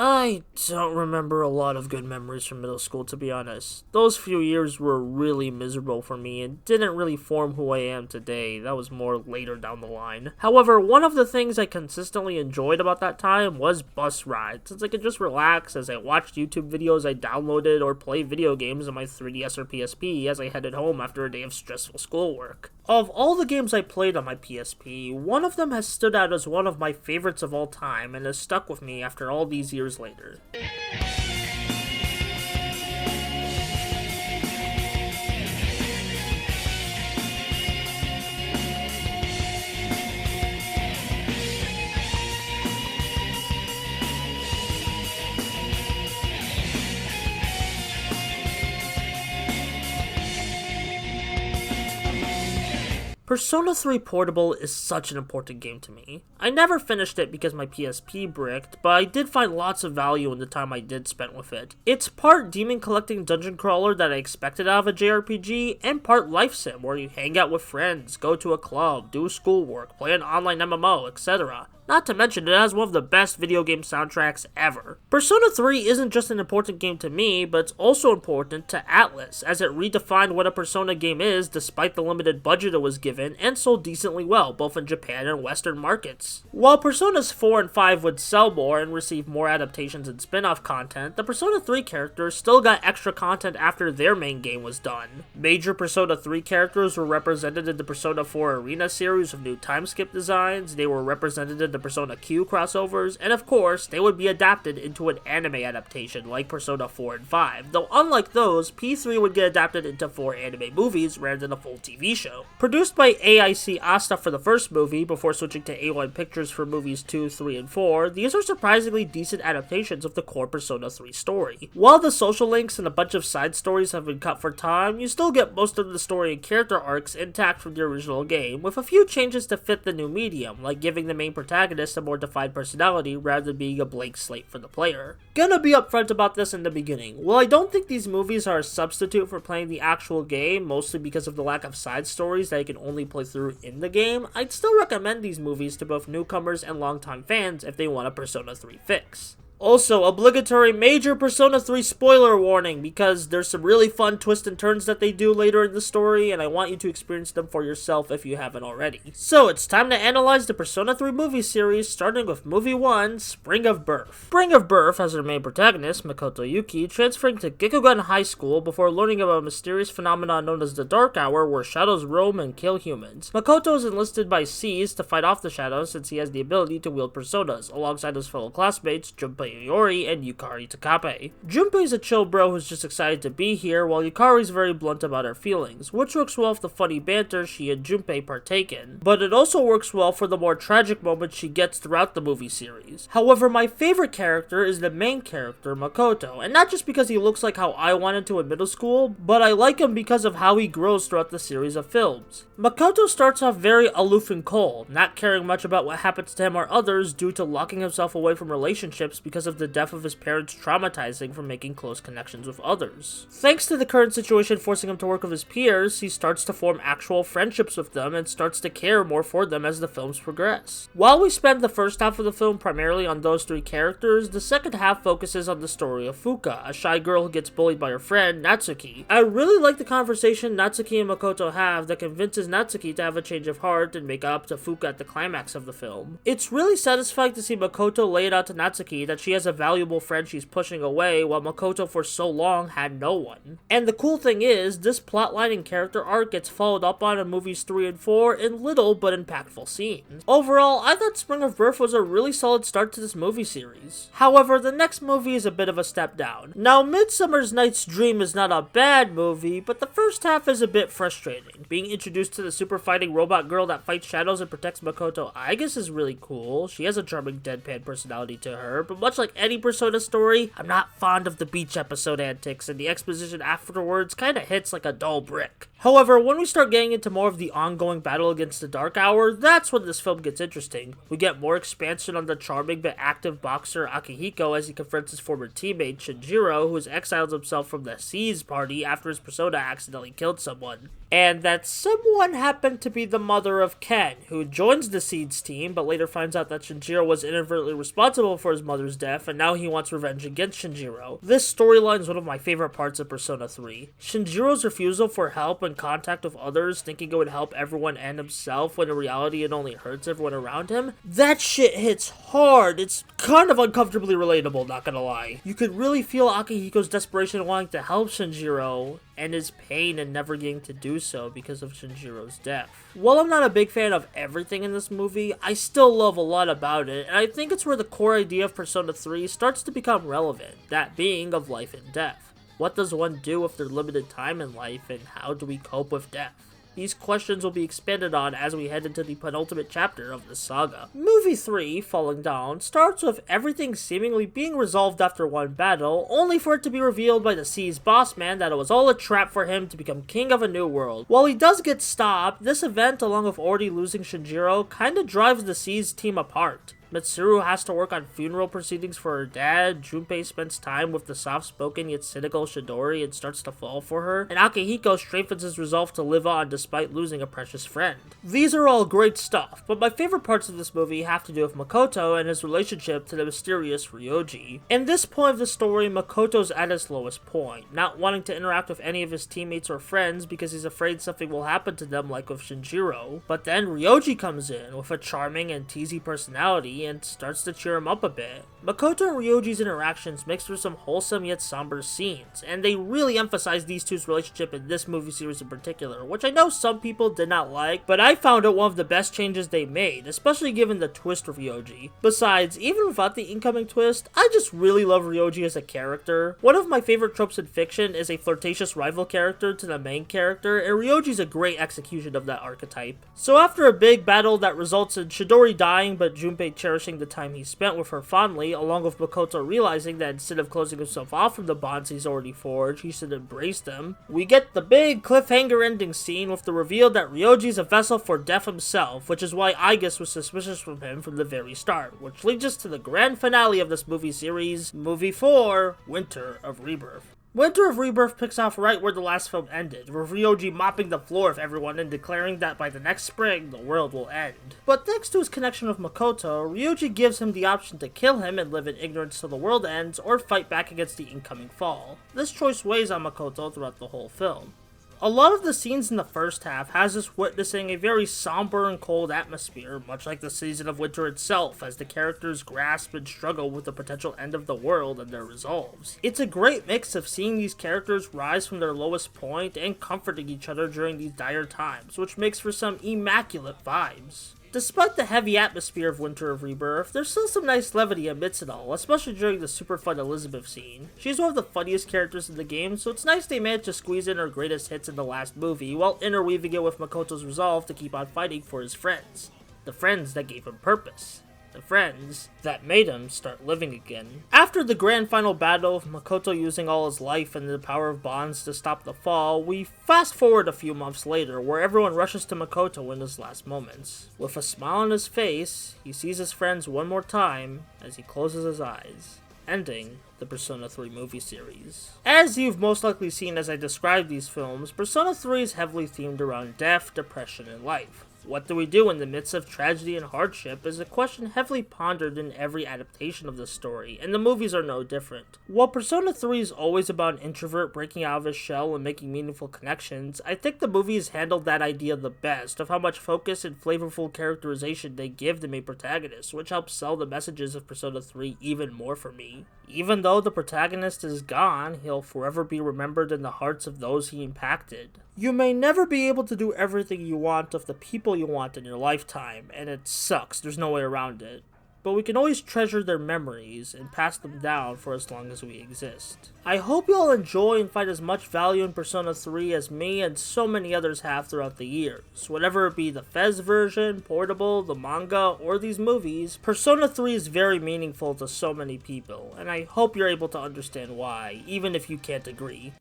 I don't remember a lot of good memories from middle school, to be honest. Those few years were really miserable for me and didn't really form who I am today. That was more later down the line. However, one of the things I consistently enjoyed about that time was bus rides, since I could just relax as I watched YouTube videos I downloaded or play video games on my 3DS or PSP as I headed home after a day of stressful schoolwork. Of all the games I played on my PSP, one of them has stood out as one of my favorites of all time and has stuck with me after all these years later. Persona 3 Portable is such an important game to me. I never finished it because my PSP bricked, but I did find lots of value in the time I did spend with it. It's part demon collecting dungeon crawler that I expected out of a JRPG, and part life sim where you hang out with friends, go to a club, do schoolwork, play an online MMO, etc. Not to mention, it has one of the best video game soundtracks ever. Persona 3 isn't just an important game to me, but it's also important to Atlus, as it redefined what a Persona game is despite the limited budget it was given, and sold decently well, both in Japan and Western markets. While Personas 4 and 5 would sell more and receive more adaptations and spin-off content, the Persona 3 characters still got extra content after their main game was done. Major Persona 3 characters were represented in the Persona 4 Arena series with new time skip designs, they were represented in the Persona Q crossovers, and of course, they would be adapted into an anime adaptation like Persona 4 and 5, though unlike those, P3 would get adapted into 4 anime movies rather than a full TV show. Produced by AIC Asta for the first movie, before switching to A1 Pictures for movies 2, 3, and 4, these are surprisingly decent adaptations of the core Persona 3 story. While the social links and a bunch of side stories have been cut for time, you still get most of the story and character arcs intact from the original game, with a few changes to fit the new medium, like giving the main protagonist a more defined personality rather than being a blank slate for the player. Gonna be upfront about this in the beginning. While I don't think these movies are a substitute for playing the actual game, mostly because of the lack of side stories that you can only play through in the game, I'd still recommend these movies to both newcomers and longtime fans if they want a Persona 3 fix. Also, obligatory major Persona 3 spoiler warning, because there's some really fun twists and turns that they do later in the story, and I want you to experience them for yourself if you haven't already. So, it's time to analyze the Persona 3 movie series, starting with Movie 1, Spring of Birth. Spring of Birth has our main protagonist, Makoto Yuki, transferring to Gikugan High School before learning about a mysterious phenomenon known as the Dark Hour, where shadows roam and kill humans. Makoto is enlisted by 3's to fight off the shadows since he has the ability to wield personas, alongside his fellow classmates, Junpei Iori and Yukari Takape. Junpei's a chill bro who's just excited to be here, while Yukari's very blunt about her feelings, which works well with the funny banter she and Junpei partake in, but it also works well for the more tragic moments she gets throughout the movie series. However, my favorite character is the main character, Makoto, and not just because he looks like how I wanted to in middle school, but I like him because of how he grows throughout the series of films. Makoto starts off very aloof and cold, not caring much about what happens to him or others due to locking himself away from relationships because of the death of his parents traumatizing from making close connections with others. Thanks to the current situation forcing him to work with his peers, he starts to form actual friendships with them and starts to care more for them as the films progress. While we spend the first half of the film primarily on those 3 characters, the second half focuses on the story of Fuka, a shy girl who gets bullied by her friend, Natsuki. I really like the conversation Natsuki and Makoto have that convinces Natsuki to have a change of heart and make up to Fuka at the climax of the film. It's really satisfying to see Makoto lay it out to Natsuki that she has a valuable friend she's pushing away, while Makoto for so long had no one. And the cool thing is, this plotline and character arc gets followed up on in movies 3 and 4 in little but impactful scenes. Overall, I thought Spring of Birth was a really solid start to this movie series. However, the next movie is a bit of a step down. Now, Midsummer's Night's Dream is not a bad movie, but the first half is a bit frustrating. Being introduced to the super fighting robot girl that fights shadows and protects Makoto, I guess, is really cool. She has a charming deadpan personality to her, but much like any Persona story, I'm not fond of the beach episode antics, and the exposition afterwards kinda hits like a dull brick. However, when we start getting into more of the ongoing battle against the Dark Hour, that's when this film gets interesting. We get more expansion on the charming but active boxer Akihiko as he confronts his former teammate Shinjiro, who has exiled himself from the 3's party after his persona accidentally killed someone. And that someone happened to be the mother of Ken, who joins the 3's team, but later finds out that Shinjiro was inadvertently responsible for his mother's death, and now he wants revenge against Shinjiro. This storyline is one of my favorite parts of Persona 3. Shinjiro's refusal for help and contact with others, thinking it would help everyone and himself, when in reality it only hurts everyone around him. That shit hits hard. It's kind of uncomfortably relatable, not gonna lie. You could really feel Akihiko's desperation in wanting to help Shinjiro, and his pain in never getting to do so because of Shinjiro's death. While I'm not a big fan of everything in this movie, I still love a lot about it, and I think it's where the core idea of Persona 3 starts to become relevant, that being of life and death. What does one do with their limited time in life, and how do we cope with death? These questions will be expanded on as we head into the penultimate chapter of the saga. Movie 3, Falling Down, starts with everything seemingly being resolved after one battle, only for it to be revealed by the 3's boss man that it was all a trap for him to become king of a new world. While he does get stopped, this event, along with already losing Shinjiro, kinda drives the 3's team apart. Mitsuru has to work on funeral proceedings for her dad, Junpei spends time with the soft-spoken yet cynical Shidori and starts to fall for her, and Akihiko strengthens his resolve to live on despite losing a precious friend. These are all great stuff, but my favorite parts of this movie have to do with Makoto and his relationship to the mysterious Ryoji. In this point of the story, Makoto's at his lowest point, not wanting to interact with any of his teammates or friends because he's afraid something will happen to them like with Shinjiro. But then Ryoji comes in with a charming and teasy personality and starts to cheer him up a bit. Makoto and Ryoji's interactions mix for some wholesome yet somber scenes, and they really emphasize these two's relationship in this movie series in particular, which I know some people did not like, but I found it one of the best changes they made, especially given the twist of Ryoji. Besides, even without the incoming twist, I just really love Ryoji as a character. One of my favorite tropes in fiction is a flirtatious rival character to the main character, and Ryoji's a great execution of that archetype. So after a big battle that results in Shidori dying but Junpei cherishing the time he spent with her fondly, along with Makoto realizing that instead of closing himself off from the bonds he's already forged, he should embrace them, we get the big cliffhanger ending scene with the reveal that Ryoji's a vessel for death himself, which is why Aigis was suspicious from him from the very start, which leads us to the grand finale of this movie series, Movie 4, Winter of Rebirth. Winter of Rebirth picks off right where the last film ended, with Ryoji mopping the floor with everyone and declaring that by the next spring, the world will end. But thanks to his connection with Makoto, Ryoji gives him the option to kill him and live in ignorance till the world ends, or fight back against the incoming fall. This choice weighs on Makoto throughout the whole film. A lot of the scenes in the first half has us witnessing a very somber and cold atmosphere, much like the season of winter itself, as the characters grasp and struggle with the potential end of the world and their resolves. It's a great mix of seeing these characters rise from their lowest point and comforting each other during these dire times, which makes for some immaculate vibes. Despite the heavy atmosphere of Winter of Rebirth, there's still some nice levity amidst it all, especially during the super fun Elizabeth scene. She's one of the funniest characters in the game, so it's nice they managed to squeeze in her greatest hits in the last movie, while interweaving it with Makoto's resolve to keep on fighting for his friends. The friends that gave him purpose. The friends that made him start living again. After the grand final battle of Makoto using all his life and the power of bonds to stop the fall, we fast forward a few months later where everyone rushes to Makoto in his last moments. With a smile on his face, he sees his friends one more time as he closes his eyes, ending the Persona 3 movie series. As you've most likely seen as I describe these films, Persona 3 is heavily themed around death, depression, and life. What do we do in the midst of tragedy and hardship is a question heavily pondered in every adaptation of the story, and the movies are no different. While Persona 3 is always about an introvert breaking out of his shell and making meaningful connections, I think the movies handled that idea the best of how much focus and flavorful characterization they give the main protagonist, which helps sell the messages of Persona 3 even more for me. Even though the protagonist is gone, he'll forever be remembered in the hearts of those he impacted. You may never be able to do everything you want of the people you want in your lifetime, and it sucks, there's no way around it. But we can always treasure their memories and pass them down for as long as we exist. I hope you all enjoy and find as much value in Persona 3 as me and so many others have throughout the years. Whatever it be the Fez version, Portable, the manga, or these movies, Persona 3 is very meaningful to so many people, and I hope you're able to understand why, even if you can't agree.